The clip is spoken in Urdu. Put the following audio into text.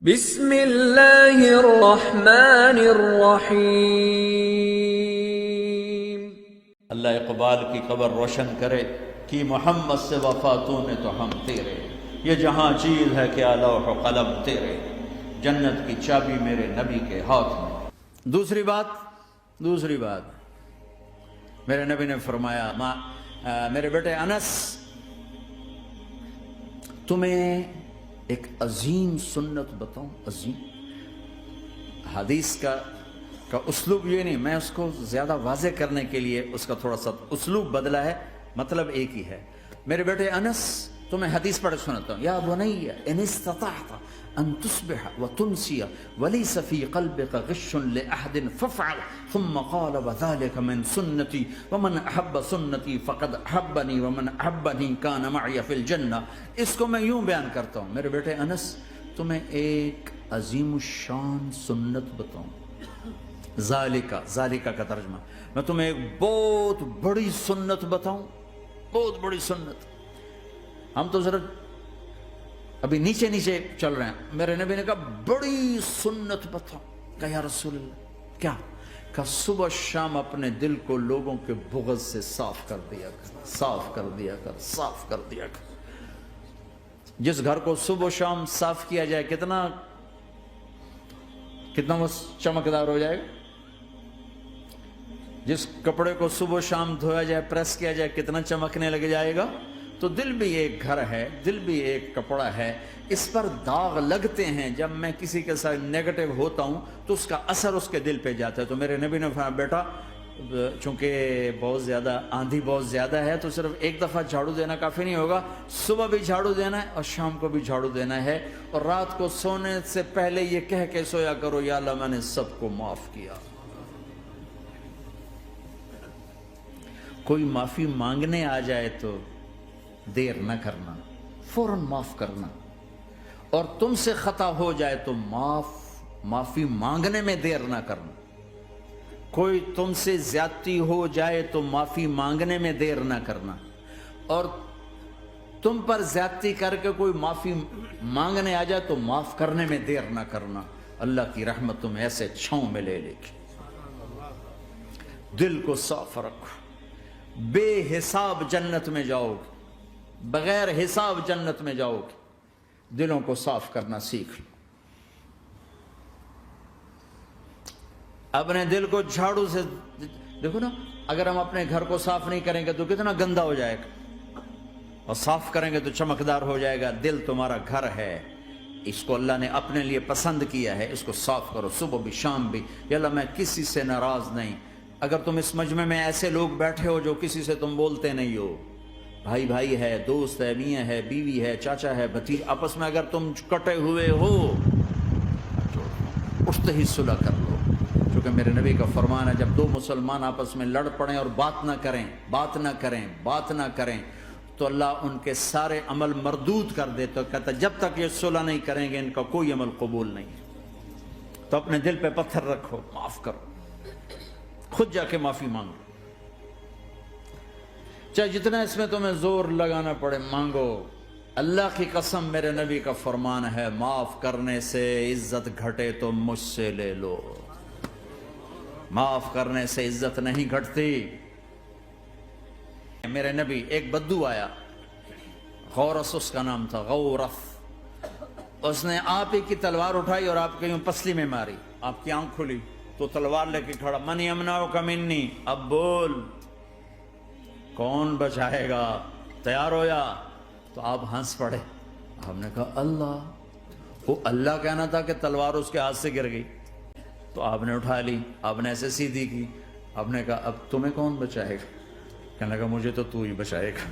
بسم اللہ الرحمن الرحیم۔ اللہ اقبال کی قبر روشن کرے کہ محمد سے وفاتوں میں تو ہم تیرے، یہ جہاں چیز ہے کہ لوح و قلم تیرے، جنت کی چابی میرے نبی کے ہاتھ میں۔ دوسری بات میرے نبی نے فرمایا میرے بیٹے انس، تمہیں ایک عظیم سنت بتاؤں، عظیم حدیث کا اسلوب یہ نہیں، میں اس کو زیادہ واضح کرنے کے لیے اس کا تھوڑا سا اسلوب بدلا ہے، مطلب ایک ہی ہے۔ میرے بیٹے انس، تمہیں حدیث پڑھ سناتا ہوں۔ یا بنی ان استطعت ان تصبح وتمسی وليس في قلبك غش لاحد فافعل، ثم قال وذلك من سنتي ومن احب سنتي فقد احبني ومن احبني كان معي في الجنہ۔ اس کو میں یوں بیان کرتا ہوں، میرے بیٹے انس، تمہیں ایک عظیم الشان سنت بتاؤں۔ ذالکہ کا ترجمہ، میں تمہیں ایک بہت بڑی سنت بتاؤں، بہت بڑی سنت۔ ہم تو ذرا ابھی نیچے چل رہے ہیں۔ میرے نبی نے کہا بڑی سنت بتاؤ۔ کہا یا رسول اللہ کیا؟ کہا صبح شام اپنے دل کو لوگوں کے بغض سے صاف کر دیا کر۔ جس گھر کو صبح شام صاف کیا جائے کتنا وہ چمکدار ہو جائے گا۔ جس کپڑے کو صبح شام دھویا جائے، پریس کیا جائے، کتنا چمکنے لگ جائے گا۔ تو دل بھی ایک گھر ہے، دل بھی ایک کپڑا ہے، اس پر داغ لگتے ہیں۔ جب میں کسی کے ساتھ نیگیٹو ہوتا ہوں تو اس کا اثر اس کے دل پہ جاتا ہے۔ تو میرے نبی نے فرمایا بیٹا، چونکہ آندھی بہت زیادہ ہے تو صرف ایک دفعہ جھاڑو دینا کافی نہیں ہوگا، صبح بھی جھاڑو دینا ہے اور شام کو بھی جھاڑو دینا ہے، اور رات کو سونے سے پہلے یہ کہہ کے سویا کرو یا اللہ میں نے سب کو معاف کیا۔ کوئی معافی مانگنے آ جائے تو دیر نہ کرنا، فوراً معاف کرنا، اور تم سے خطا ہو جائے تو معافی مانگنے میں دیر نہ کرنا۔ کوئی تم سے زیادتی ہو جائے تو معافی مانگنے میں دیر نہ کرنا، اور تم پر زیادتی کر کے کوئی معافی مانگنے آ جائے تو معاف کرنے میں دیر نہ کرنا۔ اللہ کی رحمت تمہیں ایسے چھاؤں میں لے لے گی۔ دل کو صاف رکھو، بے حساب جنت میں جاؤ گے، بغیر حساب جنت میں جاؤ گے۔ دلوں کو صاف کرنا سیکھ لو۔ اپنے دل کو جھاڑو سے دیکھو نا، اگر ہم اپنے گھر کو صاف نہیں کریں گے تو کتنا گندا ہو جائے گا، اور صاف کریں گے تو چمکدار ہو جائے گا۔ دل تمہارا گھر ہے، اس کو اللہ نے اپنے لیے پسند کیا ہے، اس کو صاف کرو صبح بھی شام بھی۔ یا اللہ میں کسی سے ناراض نہیں۔ اگر تم اس مجمع میں ایسے لوگ بیٹھے ہو جو کسی سے تم بولتے نہیں ہو، بھائی ہے، دوست ہے، میاں ہے، بیوی ہے، چاچا ہے، بھتیجا، آپس میں اگر تم کٹے ہوئے ہو، اٹھتے ہی صلح کر لو۔ کیونکہ میرے نبی کا فرمان ہے جب دو مسلمان آپس میں لڑ پڑیں اور بات نہ کریں تو اللہ ان کے سارے عمل مردود کر دے۔ تو کہتا جب تک یہ صلح نہیں کریں گے ان کا کوئی عمل قبول نہیں۔ تو اپنے دل پہ پتھر رکھو، معاف کرو، خود جا کے معافی مانگو، چاہے جتنا اس میں تمہیں زور لگانا پڑے مانگو۔ اللہ کی قسم میرے نبی کا فرمان ہے معاف کرنے سے عزت گھٹے تو مجھ سے لے لو، معاف کرنے سے عزت نہیں گھٹتی۔ میرے نبی ایک بدو آیا، غورس اس کا نام تھا، غورس۔ اس نے آپ ہی کی تلوار اٹھائی اور آپ کے یوں پسلی میں ماری، آپ کی آنکھ کھلی تو تلوار لے کے کھڑا، من یمنعک منی، اب بول کون بچائے گا، تیار ہو یا؟ تو آپ ہنس پڑے۔ آپ نے کہا اللہ، وہ اللہ کہنا تھا کہ تلوار اس کے ہاتھ سے گر گئی۔ تو آپ نے اٹھا لی، آپ نے ایسے سیدھی کی، آپ نے کہا اب تمہیں کون بچائے گا؟ کہنے لگا مجھے تو ہی بچائے گا۔